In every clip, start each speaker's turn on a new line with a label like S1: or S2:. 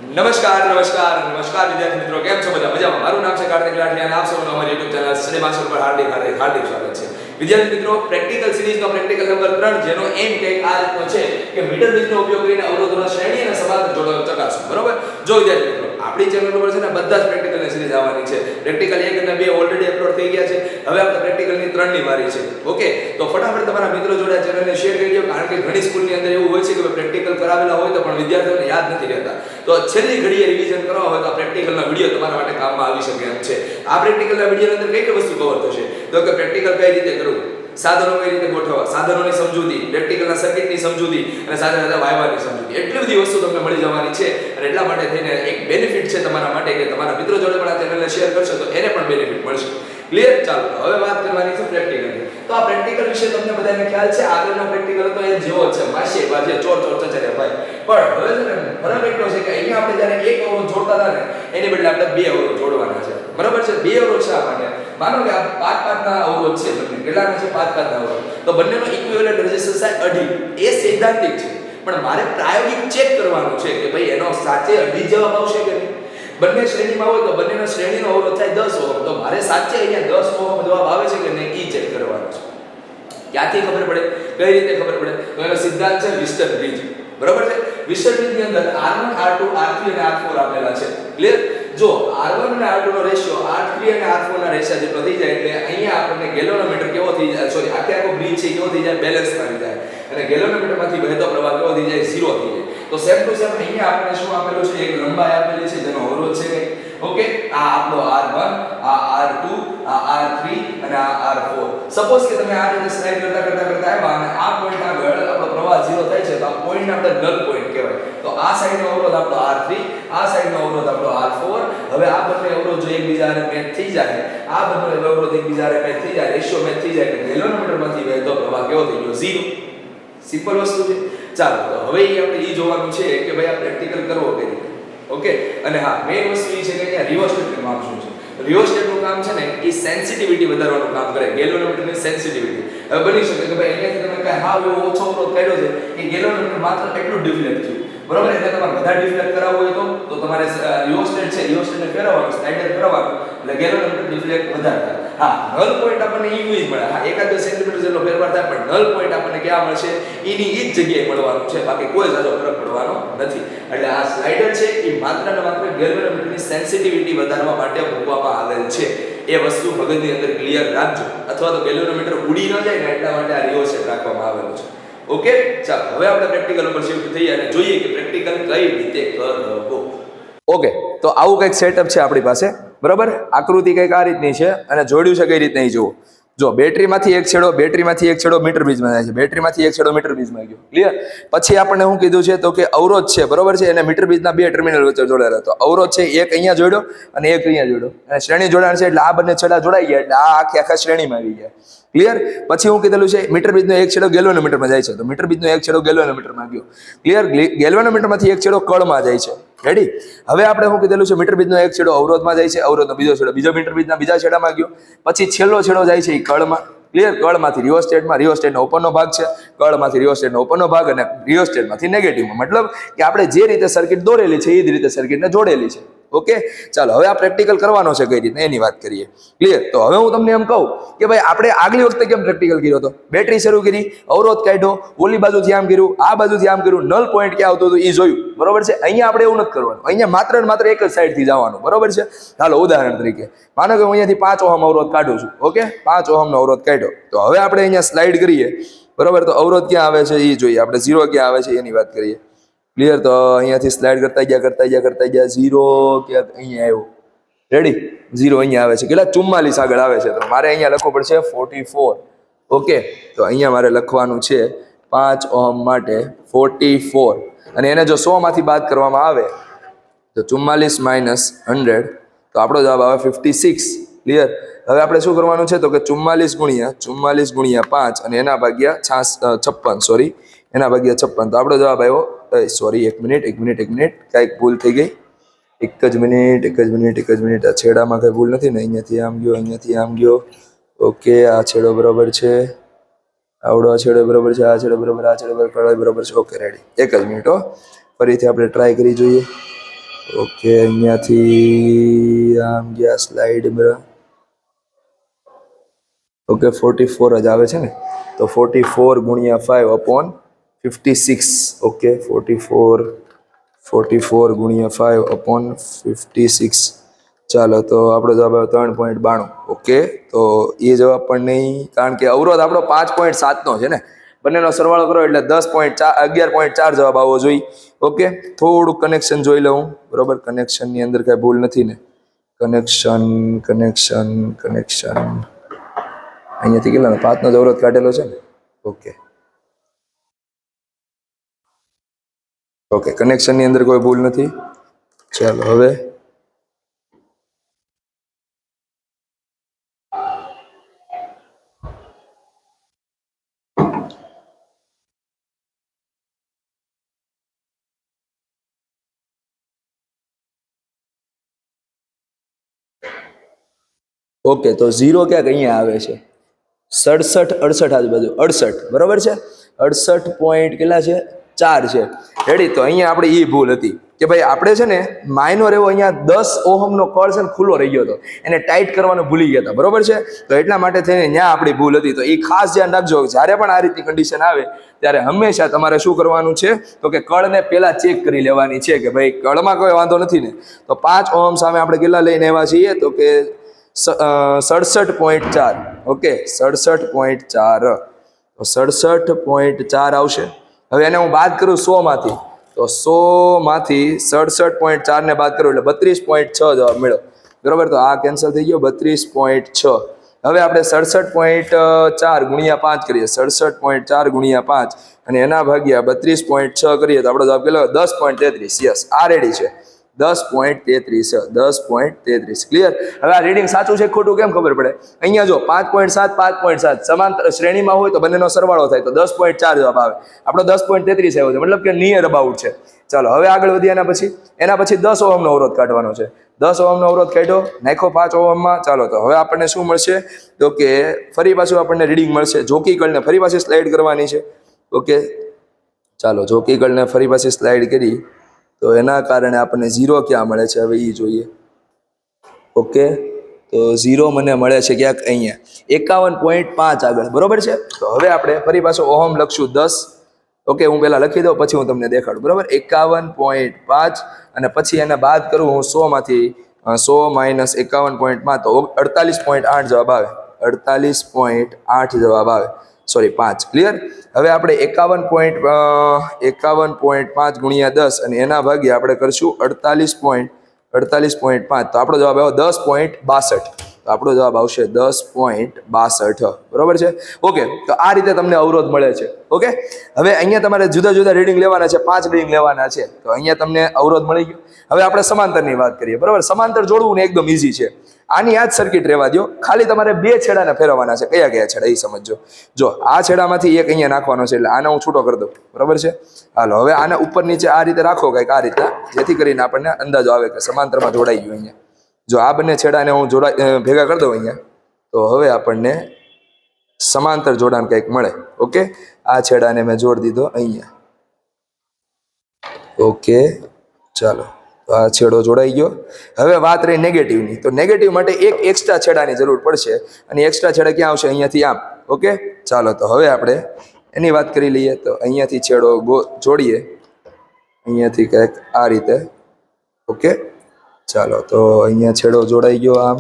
S1: નમસ્કાર નમસ્કાર નમસ્કાર વિદ્યાર્થી મિત્રો, કેમ છો બધા? મજામાં? મારું નામ છે કાર્તિક લાઠી અને આપ સૌનું અમારી YouTube ચેનલ સ્ટડી માસ્ટર પર હાર્દિક હાર્દિક હાર્દિક સ્વાગત છે. વિદ્યાર્થી મિત્રો, પ્રેક્ટિકલ સિરીઝનો પ્રેક્ટિકલ નંબર 3 જેનો એમ કંઈક આ રીતનો છે કે મીટર બીજનો ઉપયોગ કરીને અવરોધોના શ્રેણી અને સમાંતર જોડાણ ચકાસવું. બરોબર? જો વિદ્યાર્થી મિત્રો, આપણી ચેનલ ઉપર છે ને બધા જ પ્રેક્ટિકલની સિરીઝ આવવાની છે. પ્રેક્ટિકલ 1 અને 2 ઓલરેડી અપલોડ થઈ ગયા છે. હવે આપણે પ્રેક્ટિકલની 3 ની વારી છે. ઓકે, તો ફટાફટ તમારા મિત્રો જોડે આ ચેનલને શેર કરી દો, કારણ કે ઘણી સ્કૂલની અંદર એવું હોય છે કે પ્રેક્ટિકલ કરાવેલા હોય તો પણ વિદ્યાર્થીઓને યાદ નથી રહેતા. તો છેલ્લી ઘડીએ રિવિઝન કરવા હોય તો આ પ્રેક્ટિકલના વિડિયો તમારા માટે કામમાં આવી શકે એમ છે. આ પ્રેક્ટિકલના વિડિયોની અંદર કઈ કઈ વસ્તુ કવર થશે? તો કે પ્રેક્ટિકલ કઈ રીતે કરવું, સાધનો કઈ રીતે ગોઠવવા, સાધનોની સમજૂતી, પ્રેક્ટિકલના સર્કિટની સમજૂતી અને સાથે સાથે વાયવાની સમજૂતી, એટલી બધી વસ્તુ તમને મળી જવાની છે. અને એટલા માટે થઈને એક બેનિફિટ છે તમારા માટે કે તમારા મિત્રો જોડે પણ આ ચેનલને શેર કરશો તો એને પણ બેનિફિટ મળશે. ક્લિયર? ચાલો હવે વાત કરવાની છે પ્રેક્ટિકલની. તો આ પ્રેક્ટિકલ વિશે તમને બધાને ખ્યાલ છે, આગળનો પ્રેક્ટિકલ તો એ જેવો જ છે, માસી બાજે ચોર ચોર ચચરે ભાઈ. પણ હવે છે ને ફરક એટલો છે કે અહીંયા આપણે જ્યારે એક અવરોધ જોડતા હતા ને એની બદલે આપણે બે અવરોધ જોડવાના છે. બરાબર છે? બે અવરોધ શા માટે? માનો કે આ 5 ના અવરોધ છે, તમને કેટલાના છે? 5 ના અવરોધ. તો બંનેનો ઇક્વિવેલન્ટ રેઝિસ્ટન્સ થાય 2.5. એ સૈદ્ધાંતિક છે, પણ મારે પ્રાયોગિક ચેક કરવાનું છે કે ભાઈ એનો સાચે 2.5 જવાબ આવશે કે નહીં. બંને શ્રેણીમાં હોય તો બંનેનો શ્રેણીનો અવરોધ થાય 10 ઓહમ. તો મારે સાચે અહીંયા 10 ઓહમ જવાબ આવે છે કે નહીં એ ચેક કરવાનું છે. ક્યાંથી ખબર પડે? કઈ રીતે ખબર પડે? તો એનો સિદ્ધાંત છે વિસ્ટર બ્રિજ. બરાબર છે? વિસ્ટર બ્રિજની અંદર R1 R2 R3 અને R4 આપેલા છે. ક્લિયર? જો R1 અને R2 નો રેશિયો R3 અને R4 ના રેશિયા જેટલો થઈ જાય એટલે અહીંયા આપણને ગેલોનોમીટર કેવો થઈ જાય, સોરી આખો બ્રિજ છે કેવો થઈ જાય? બેલેન્સ આવી જાય. અને ગેલોનોમીટરમાંથી વહેતો પ્રવાહ કેવો થઈ જાય? 0 થઈ જાય. તો સેમ ટુ સેમ અહીંયા આપણે શું આપેલું છે? એક લંબાઈ આપેલી છે જેનો અવરોધ છે કઈ. ઓકે, આ આપણો R1, આ R2, આ R3 અને આ R4. સપોઝ કે તમે આ રીતે સ્લાઇડ કરતા આવ્યા અને આ પોઈન્ટ આગળ આપણો પ્રવાહ 0 થાય છે તો આ પોઈન્ટ આપણે નલ પોઈન્ટ કહેવાય. તો આ સાઈડનો અવરોધ આપણો R3, આ સાઈડનો અવરોધ આપણો R4. હવે આ બંને અવરોધ જો એકબીજા હારે મેચ થઈ જાય, આ બંને અવરોધ એકબીજા હારે મેચ થઈ જાય, રેશિયો મેચ થઈ જાય એટલે ગેલોનોમીટરમાંથી વહેતો પ્રવાહ કેવો થઈ ગયો? 0. સિમ્પલ વસ્તુ છે. ચાલો તો હવે આપણે એ જોવાનું છે કે ભાઈ આ પ્રેક્ટિકલ કરવો કઈ રીતે. ઓકે, અને હા મેઈન વસ્તુ એ છે કે અહીંયા રિઓસ્ટેટનું કામ શું છે? રિઓસ્ટેટનું કામ છે ને એ સેન્સિટિવિટી વધારવાનું કામ કરે, ગેલોનોમીટરની સેન્સિટિવિટી. હવે બની શકે કે ભાઈ અહીંયાથી તમે કઈ હાવ એવો ઓછો અવરોધ કાઢ્યો છે કે ગેલોનોમીટર માત્ર એટલું ડિફ્લેક્ટ થયું. બરોબર? એટલે તમારે બધા ડિફ્લેક્ટ કરાવવું હોય તો તમારે રિઓસ્ટેટ છે, રિઓસ્ટેટને ફેરવવાનું, સ્લાઇડર ફેરવવાનું એટલે ગેલોનોમીટર ડિફ્લેક્ટ વધારે થાય. હા, નલ પોઈન્ટ આપણને ઈ જ મળે. હા, 1-2 સેન્ટીમીટર જેટલો ફેરફાર થાય પણ નલ પોઈન્ટ આપણને ક્યાં મળશે? એની ઈ જ જગ્યાએ મળવાનું છે, બાકી કોઈ જાજો ફરક પડવાનો નથી. એટલે આ સ્લાઇડર છે એ માત્ર ને માત્ર ગેલોનોમીટરની સેન્સિટિવિટી વધારવા માટે મૂકવામાં આવેલ છે. એ વસ્તુ મગજની અંદર ક્લિયર રાખજો, અથવા તો ગેલોનોમીટર ઉડી ન જાય ને એટલા માટે આ રિઓસ્ટેટ રાખવામાં આવેલું છે. ઓકે, ચાલો હવે આપણે પ્રેક્ટિકલ ઉપર શિફ્ટ થઈએ અને જોઈએ કે પ્રેક્ટિકલ કઈ રીતે કરવો. ઓકે, તો આવું કંઈક સેટઅપ છે આપણી પાસે. બરાબર? આકૃતિ કંઈક આ રીતની છે અને જોડ્યું છે કઈ રીતે અહીં જુઓ. જો બેટરીમાંથી એક છેડો મીટર બીજમાં જાય છે, બેટરીમાંથી એક છેડો મીટર બીજમાં ગયો. ક્લિયર? પછી આપણને શું કીધું છે તો કે અવરોધ છે. બરોબર છે? એને મીટર બીજના 2 ટર્મિનલ વચ્ચે જોડાયેલા. તો અવરોધ છે એક અહીંયા જોડ્યો અને એક અહીંયા જોડ્યો અને શ્રેણી જોડાણ છે એટલે આ બંને છેડા જોડાઈ ગયા એટલે આ આખા શ્રેણીમાં આવી ગયા. ક્લિયર? પછી હું કીધેલું છે મીટર બીજનો એક છેડો ગેલ્વેનોમીટરમાં જાય છે, તો મીટર બીજનો એક છેડો ગેલ્વેનોમીટરમાં ગયો. ક્લિયર? ગેલ્વેનોમીટરમાંથી એક છેડો કળમાં જાય છે. રેડી? હવે આપણે શું કીધેલું છે? મીટર બીજનો એક છેડો અવરોધમાં જાય છે, અવરોધનો બીજો છેડો બીજો મીટર બીજના બીજા છેડામાં ગયો. પછી છેલ્લો છેડો જાય છે એ કળમાં. ક્લિયર? કળમાંથી રિઓસ્ટેટમાં, રિઓસ્ટેટનો ઉપરનો ભાગ છે, કળમાંથી રિઓસ્ટેટનો ઉપરનો ભાગ અને રિઓસ્ટેટમાંથી નેગેટિવમાં. મતલબ કે આપણે જે રીતે સર્કિટ દોરેલી છે એ જ રીતે સર્કિટને જોડેલી છે. ઓકે, ચાલો હવે આ પ્રેક્ટિકલ કરવાનો છે કઈ રીતે એની વાત કરીએ. ક્લિયર? તો હવે હું તમને એમ કહું કે ભાઈ આપણે આગલી વખતે કેમ પ્રેક્ટિકલ કર્યો હતો? બેટરી શરૂ કરી, અવરોધ કાઢ્યો, ઓલી બાજુથી આમ કર્યું, આ બાજુથી આમ કર્યું, નલ પોઈન્ટ ક્યાં આવતો હતો એ જોયું. બરોબર છે? અહીંયા આપણે એવું નથી કરવાનું, અહીંયા માત્ર ને માત્ર એક જ સાઈડથી જવાનું. બરોબર છે? ચાલો ઉદાહરણ તરીકે માનો કે હું અહીંયાથી 5 ઓહમ અવરોધ કાઢું છું. ઓકે, 5 ઓહમનો અવરોધ કાઢ્યો. તો હવે આપણે અહીંયા સ્લાઇડ કરીએ. બરોબર? તો અવરોધ ક્યાં આવે છે એ જોઈએ, આપણે 0 ક્યાં આવે છે એની વાત કરીએ. ક્લિયર? તો અહીંયાથી સ્લાઇડ કરતા ગયા 0 ક્યાંક અહીંયા આવ્યો. રેડી? 0 અહીંયા આવે છે. કેટલા? 44 આગળ આવે છે. તો મારે અહીંયા લખવું પડશે 44. ઓકે, તો અહીંયા મારે લખવાનું છે 5 ઓહમ માટે 44 અને એને જો 100 માંથી બાદ કરવામાં આવે તો 44 માઇનસ 100 તો આપણો જવાબ આવે 56. ક્લિયર? હવે આપણે શું કરવાનું છે તો કે 44 ગુણ્યા 5 અને એના ભાગ્યા 56, સોરી એના ભાગ્યા 56. તો આપણો જવાબ આવ્યો, સોરી એક મિનિટ કાંઈક ભૂલ થઈ ગઈ. એક જ મિનિટ. આ છેડામાં કઈ ભૂલ નથી ને? અહીંયાથી આમ ગયો. ઓકે, આ છેડો બરોબર છે, આવડો આ છેડો બરોબર છે, આ છેડો બરોબર છે. Okay, ready. એક જ મિનિટ હો, ફરીથી આપણે ટ્રાય કરી જોઈએ. ઓકે, અહીંયાથી આમ ગયા સ્લાઇડ બરાબર. ઓકે 44 જ આવે છે ને, તો 44 ગુણ્યા 5 અપોન 56. ઓકે 44 ગુણ્યા 5 અપોન 56. ચાલો તો આપણો જવાબ આવ્યો 3.92. ઓકે, તો એ જવાબ પણ નહીં, કારણ કે અવરોધ આપણો 5.7નો છે ને, બંનેનો સરવાળો કરો એટલે 11.4 જવાબ આવવો જોઈએ. ઓકે, થોડું કનેક્શન જોઈ લઉં. બરોબર, કનેક્શનની અંદર કાંઈ ભૂલ નથી ને? કનેક્શન અહીંયાથી કેટલાનો 5નો જ અવરોધ કાઢેલો છે ને? ઓકે, કનેક્શનની અંદર કોઈ ભૂલ નથી. ચાલો હવે ઓકે, તો 0 ક્યાંક અહીંયા આવે છે, 67 68 આજુબાજુ 68, બરોબર છે. 68 પોઈન્ટ કેટલા છે? 4 છે. રેડી, તો અહીંયા આપણે એ ભૂલ હતી કે ભાઈ આપણે છે ને માઇનોર એવો અહીંયા 10 ઓહમનો કળ છે ને ખુલ્લો રહી ગયો હતો, એને ટાઈટ કરવાનું ભૂલી ગયા હતા, બરોબર છે. તો એટલા માટે થઈને ત્યાં આપણી ભૂલ હતી. તો એ ખાસ ધ્યાન રાખજો, જ્યારે પણ આ રીતની કન્ડિશન આવે ત્યારે હંમેશા તમારે શું કરવાનું છે, તો કે કળને પહેલા ચેક કરી લેવાની છે કે ભાઈ કળમાં કોઈ વાંધો નથી ને. તો 5 ઓહમ સામે આપણે કેટલા લઈને આવ્યા છીએ, તો કે 67.4. ઓકે 67.4, તો 67.4 આવશે. હવે એને હું બાદ કરું 100માંથી, તો 100માંથી 67.4 ને બાદ કરું એટલે 32.6 જવાબ મળ્યો, બરોબર. તો આ કેન્સલ થઈ ગયો, 32.6. હવે આપણે 67.4 ગુણ્યા 5 કરીએ, 67.4 ગુણ્યા 5 અને એના ભાગ્યા 32.6 કરીએ તો આપણો જવાબ કેટલો? 10.33. યસ, આ રેડી છે, 10.33 છે, 10.33. ક્લિયર? હવે આ રીડિંગ સાચું છે ખોટું કેમ ખબર પડે? અહીંયા જો 5.7 5.7 સમાંતર શ્રેણીમાં હોય તો બંનેનો સરવાળો થાય તો 10.4 જવાબ આવે. આપણો 10.33 આવ્યો છે, મતલબ કે નિયર અબાઉટ છે. ચાલો હવે આગળ વધીએ. એના પછી 10 ઓહમનો અવરોધ કાઢવાનો છે. 10 ઓહમનો અવરોધ કાઢ્યો, નાખો 5 ઓહમમાં. ચાલો તો હવે આપણને શું મળશે, તો કે ફરી પાછું આપણને રીડિંગ મળશે. જોકી કળને ફરી પાછી સ્લાઇડ કરવાની છે. ઓકે, ચાલો જોકી કળને ફરી પાછી સ્લાઇડ કરી તો એના કારણે આપણને 0 ક્યાં મળે છે હવે એ જોઈએ. ઓકે, તો 0 મને મળે છે ક્યાંક અહીંયા 51.5 આગળ, બરોબર છે. તો હવે આપણે ફરી પાછો ઓહમ લખશું 10. ઓકે, હું પહેલાં લખી દઉં પછી હું તમને દેખાડું, બરોબર. 51.5 અને પછી એને બાદ કરું હું 100માંથી, 100 માઇનસ 51.5 તો 48.8 જવાબ આવે, 48.8 જવાબ આવે, સોરી 5. ક્લિયર? હવે આપણે 51.5 ગુણ્યા 10 અને એના ભાગ્યા આપણે કરશું 48.5 તો આપણો જવાબ આવ્યો 10.62. તો આપણો જવાબ આવશે 10.62, બરોબર છે. ઓકે, તો આ રીતે તમને અવરોધ મળે છે. ઓકે, હવે અહીંયા તમારે જુદા જુદા રીડિંગ લેવાના છે, 5 રીડિંગ લેવાના છે. તો અહીંયા તમને અવરોધ મળી ગયો. હવે આપણે સમાંતરની વાત કરીએ, બરોબર. સમાંતર જોડવું ને એકદમ ઈઝી છે. આની આ જ સર્કિટ રહેવા દો, ખાલી તમારે 2 છેડાને ફેરવવાના છે. કયા કયા છેડા એ સમજો. જો આ છેડામાંથી એક અહીંયા નાખવાનો છે, એટલે આને હું છૂટો કરી દઉં, બરોબર છે. હાલો, હવે આને ઉપર નીચે આ રીતે રાખો, કંઈક આ રીતે, જેથી કરીને આપણને અંદાજો આવે કે સમાંતરમાં જોડાઈ ગયું. અહીંયા જો આ બંને છેડાને હું ભેગા કરી દઉં અહીંયા, તો હવે આપણને સમાંતર જોડાણ કંઈક મળે. ઓકે, આ છેડાને મેં જોડી દીધો અહીંયા. ઓકે, ચાલો, તો આ છેડો જોડાઈ ગયો. હવે વાત રહી નેગેટિવની. તો નેગેટિવ માટે એક એક્સ્ટ્રા છેડાની જરૂર પડશે, અને એક્સ્ટ્રા છેડા ક્યાં આવશે? અહીંયાથી આમ. ઓકે, ચાલો તો હવે આપણે એની વાત કરી લઈએ. તો અહીંયાથી છેડો જોડીએ, અહીંયાથી કંઈક આ રીતે. ઓકે, ચાલો તો અહીંયા છેડો જોડાઈ ગયો આમ.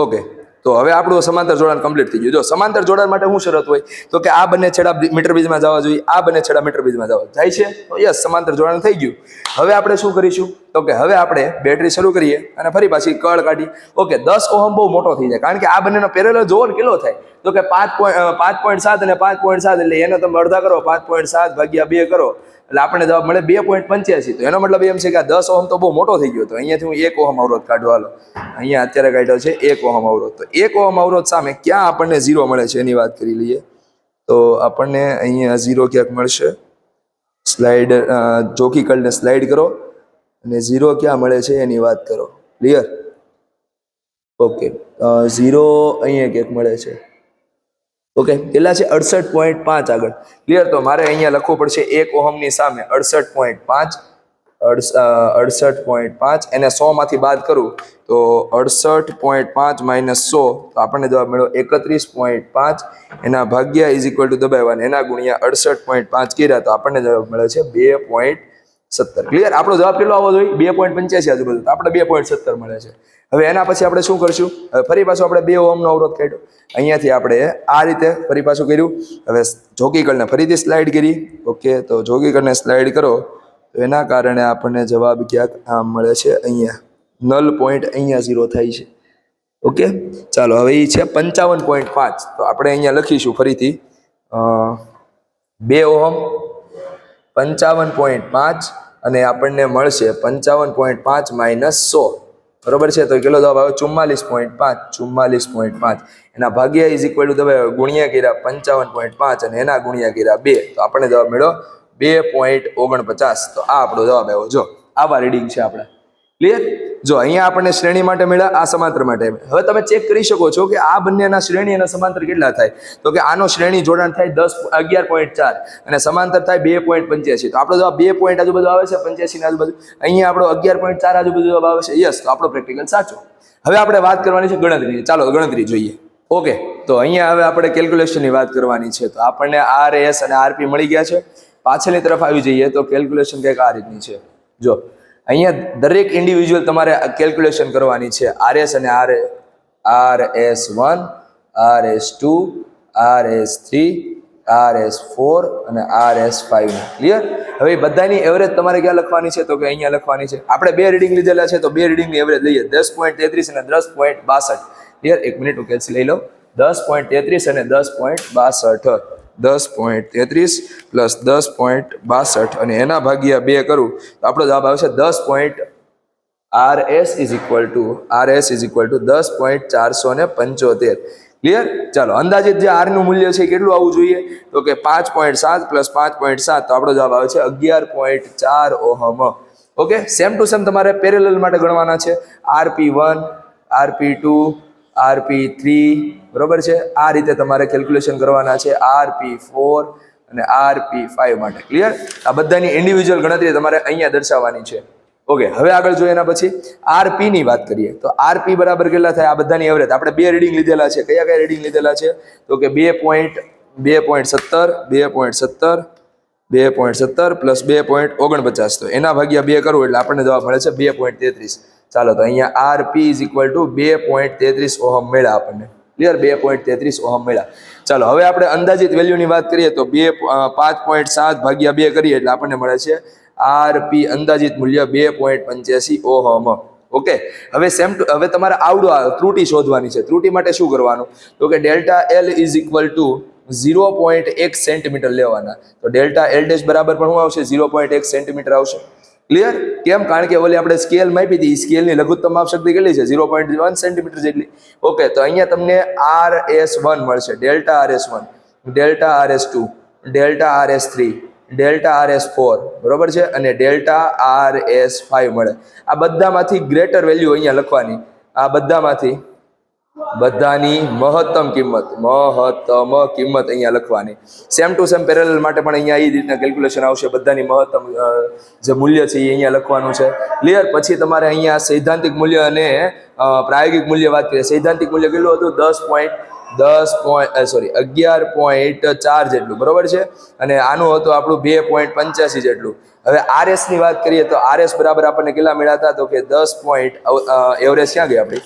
S1: ઓકે, તો હવે આપણું સમાંતર જોડાણ કમ્પ્લીટ થઈ ગયું. જો સમાંતર જોડાણ માટે શું શરત હોય, તો કે આ બંને છેડા મીટર બીજમાં જવા જોઈએ, આ બંને છેડા મીટર બીજમાં જવા જાય છે. તો યસ, સમાંતર જોડાણ થઈ ગયું. હવે આપણે શું કરીશું, તો કે હવે આપણે બેટરી શરૂ કરીએ અને ફરી પાછી કળ કાઢી. ઓકે, 10 ઓહમ બહુ મોટો થઈ જાય, કારણ કે આ બંનેનો પેરેલલ જોવો ને કેટલો થાય, તો કે 5.7 અને 5.7 એટલે એને તમે અડધા કરો, 5.7 ભાગ્યા 2 કરો એટલે આપણને જવાબ મળે 2.85. તો એનો મતલબ એમ છે કે આ 10 ઓહમ તો બહુ મોટો થઈ ગયો. તો અહીંયાથી હું 1 ઓહમ અવરોધ કાઢવા, હાલો અહીંયા અત્યારે કાઢ્યો છે 1 ઓહમ અવરોધ. તો 1 ઓહમ અવરોધ સામે ક્યાં આપણને 0 મળે છે એની વાત કરી લઈએ. તો આપણને અહીંયા 0 ક્યાંક મળશે સ્લાઇડ જોકીકલને સ્લાઇડ કરો અને 0 ક્યાં મળે છે એની વાત કરો. ક્લિયર? ઓકે, 0 અહીંયા ક્યાંક મળે છે. ઓકે, કેટલા છે? 68.5 આગળ. ક્લિયર? તો મારે અહીંયા લખવું પડશે 1 ઓહમની સામે 68.5, 68.5 એને 100 માંથી બાદ કરું તો 68.5 માઇનસ 100 તો આપણને જવાબ મળ્યો 31.5. એના ભાગ્યા ઇઝ ઇક્વલ ટુ દબાવવાના એના ગુણ્યા 68.5 કર્યા તો આપણને જવાબ મળે છે 2.17. ક્લિયર? આપણો જવાબ કેટલો આવવો જોઈએ? 2.85 આજુબાજુ. તો આપણે 2.17 મળે છે. હવે એના પછી આપણે શું કરશું? ફરી પાછું આપણે 2 ઓહમનો અવરોધ કાઢ્યો. અહીંયાથી આપણે આ રીતે ફરી પાછું કર્યું. હવે જોકીકલને ફરીથી સ્લાઇડ કરી. ઓકે, તો જોકીકલને સ્લાઇડ કરો તો એના કારણે આપણને જવાબ ક્યાંક આમ મળે છે. અહીંયા નલ પોઈન્ટ અહીંયા 0 થાય છે. ઓકે, ચાલો હવે એ છે 55.5. તો આપણે અહીંયા લખીશું ફરીથી 2 ઓહમ 55.5 અને આપણને મળશે 55.5 માઇનસ 100. બરોબર છે? તો કેટલો જવાબ આવે? 44.5. 44.5 એના ભાગ્યા ઇઝ ઇક્વલ ટુ તમે ગુણ્યા કર્યા 55.5 અને એના ગુણ્યા કર્યા 2 તો આપણને જવાબ મળ્યો 2.49. તો આ આપણો જવાબ આવ્યો. જો આવા રીડિંગ છે આપણે. ક્લિયર? જો અહીંયા આપણને શ્રેણી માટે મળ્યા, આ સમાંતર માટે. હવે તમે ચેક કરી શકો છો કે આ બંનેના શ્રેણી અને સમાંતર કેટલા થાય. તો કે આનો શ્રેણી જોડાણ થાય 11.4 અને સમાંતર થાય 2.85. તો આપણો જવાબ 2 પોઈન્ટ આજુબાજુ આવે છે, 85 ની આજુબાજુ. અહીંયા આપણો 11.4 આજુબાજુ જવાબ આવે છે. યસ, તો આપણો પ્રેક્ટિકલ સાચો. હવે આપણે વાત કરવાની છે ગણતરી. ચાલો ગણતરી જોઈએ. ઓકે, તો અહીંયા હવે આપણે કેલ્ક્યુલેશનની વાત કરવાની છે. તો આપણને RS અને RP મળી ગયા છે. પાછળની તરફ આવી જઈએ તો કેલ્ક્યુલેશન કંઈક આ રીતની છે. જો અહીંયા દરેક ઇન્ડિવિજ્યુઅલ તમારે કેલ્ક્યુલેશન કરવાની છે. RS અને RS1, RS2, RS3, RS4 અને RS5. ક્લિયર? હવે બધાની એવરેજ તમારે ક્યાં લખવાની છે? તો કે અહીંયા લખવાની છે. આપણે 2 રીડિંગ લીધેલા છે તો 2 રીડિંગની એવરેજ લઈએ 10.33 અને 10.62. ક્લિયર? 1 મિનિટ હું કેલ્સી લઈ લઉં. 10.33 અને 10.62. 10.33 પ્લસ 10.62 અને એના ભાગ્યા 2 કરું તો આપણો જવાબ આવશે 10. RS is equal to 10.475. Clear? ચાલો અંદાજિત જે R નું મૂલ્ય છે કેટલું આવવું જોઈએ? તો કે 5.7 પ્લસ 5.7 તો આપણો જવાબ આવે છે 11.4 ohm. Okay, same to same તમારે પેરેલલ માટે ગણવાના છે. RP1, RP2, RP3. બરોબર છે? આ રીતે તમારે કેલ્ક્યુલેશન કરવાના છે RP4 અને RP5 માટે. ક્લિયર? આ બધાની ઇન્ડિવિજ્યુઅલ ગણતરી તમારે અહીંયા દર્શાવવાની છે. ઓકે, હવે આગળ જોઈએ એના પછી RP ની વાત કરીએ તો RP બરાબર કેટલા થાય? આ બધાની એવરેજ આપણે 2 રીડિંગ લીધેલા છે. કયા કયા રીડિંગ લીધેલા છે? તો કે 2.17 પ્લસ 2.49 તો એના ભાગ્યા 2 કરવું એટલે આપણને જવાબ મળે છે 2.33. ચાલો તો અહીંયા RP is equal to 2.33 ohm મળ્યા આપણને. ક્લિયર? 2.33 ઓહમ મળ્યા. ચાલો હવે આપણે અંદાજિત વેલ્યુની વાત કરીએ તો 5.7 ભાગ્યા 2 કરીએ એટલે આપણને મળે છે RP અંદાજિત મૂલ્ય 2.85 ઓહમ. ઓકે, હવે હવે તમારે આવડો ત્રુટી શોધવાની છે. ત્રુટી માટે શું કરવાનું? તો કે delta L is equal to 0.1 centimetre લેવાના. તો ડેલ્ટા L ડેશ બરાબર પણ શું આવશે? 0.1 સેન્ટીમીટર આવશે. ક્લિયર? કેમ? કારણ કે ઓલી આપણે સ્કેલ માપી હતી, સ્કેલની લઘુત્તમ માપ શક્તિ કેટલી છે? 0.1 સેન્ટીમીટર જેટલી. ઓકે, તો અહીંયા તમને RS1 મળશે, delta RS1, delta RS2, delta RS3, delta RS4. બરોબર છે? અને ડેલ્ટા RS5 મળે. આ બધામાંથી ગ્રેટર વેલ્યુ અહીંયા લખવાની. આ બધાની મહત્તમ કિંમત અહીંયા લખવાની. સેમ ટુ સેમ પેરેલલ માટે પણ અહીંયા એ રીતના કેલ્ક્યુલેશન આવશે. બધાની મહત્તમ જે મૂલ્ય છે એ અહીંયા લખવાનું છે. ક્લિયર? પછી તમારે અહીંયા સૈદ્ધાંતિક મૂલ્ય અને પ્રાયોગિક મૂલ્ય વાત કરીએ. સૈદ્ધાંતિક મૂલ્ય કેટલું હતું? 11.4 જેટલું. બરોબર છે? અને આનું હતું આપણું 2.85 જેટલું. હવે RS ની વાત કરીએ તો RS બરાબર આપણને કેટલા મળ્યા હતા? તો કે 10. એવરેજ ક્યાં ગઈ આપણી?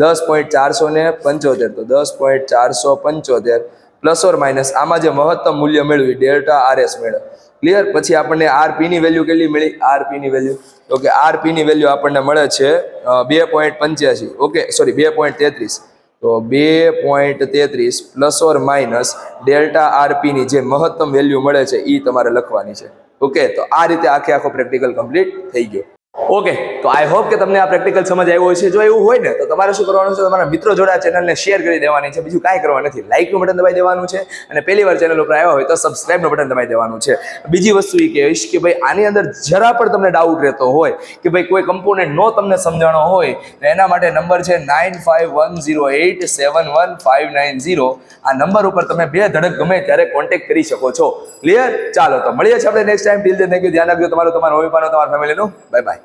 S1: 10.475. તો 10.475 પ્લસ ઓર માઇનસ આમાં જે મહત્તમ મૂલ્ય મેળવ્યું ડેલ્ટા RS મેળવ્યું. ક્લિયર? પછી આપણને RP ની વેલ્યુ કેટલી મળી? RP ની વેલ્યુ તો કે RP ની વેલ્યુ આપણને મળે છે 2.85. Okay, sorry 2.33. તો 2.33 plus or minus delta RP ની જે મહત્તમ વેલ્યુ મળે છે એ તમારે લખવાની છે. ઓકે, તો આ રીતે આખો પ્રેક્ટિકલ કમ્પ્લીટ થઈ ગયો. ઓકે, તો આઈ હોપ કે તમને આ પ્રેક્ટિકલ સમજ આવ્યો હશે. જો એવું હોય ને તો તમારે શું કરવાનું છે, તમારા મિત્રો જોડે આ ચેનલને શેર કરી દેવાની છે. બીજું કાંઈ કરવાનું નથી. લાઇકનું બટન દબાઈ દેવાનું છે અને પહેલી વાર ચેનલ ઉપર આવ્યા હોય તો સબસ્ક્રાઇબનું બટન દબાઈ દેવાનું છે. બીજી વસ્તુ એ કહીશ કે ભાઈ આની અંદર જરા પણ તમને ડાઉટ રહેતો હોય કે ભાઈ કોઈ કમ્પોનન્ટ નો તમને સમજાણો હોય તો એના માટે નંબર છે 9510871590. આ નંબર ઉપર તમે બે ધડક ગમે ત્યારે કોન્ટેક્ટ કરી શકો છો. ક્લિયર? ચાલો તો મળીએ છીએ આપણે next time. Till then thank you. ધ્યાન રાખજો તમારું, તમારા મમ્મી પપ્પાનું, તમારા ફેમિલીનું. Bye bye.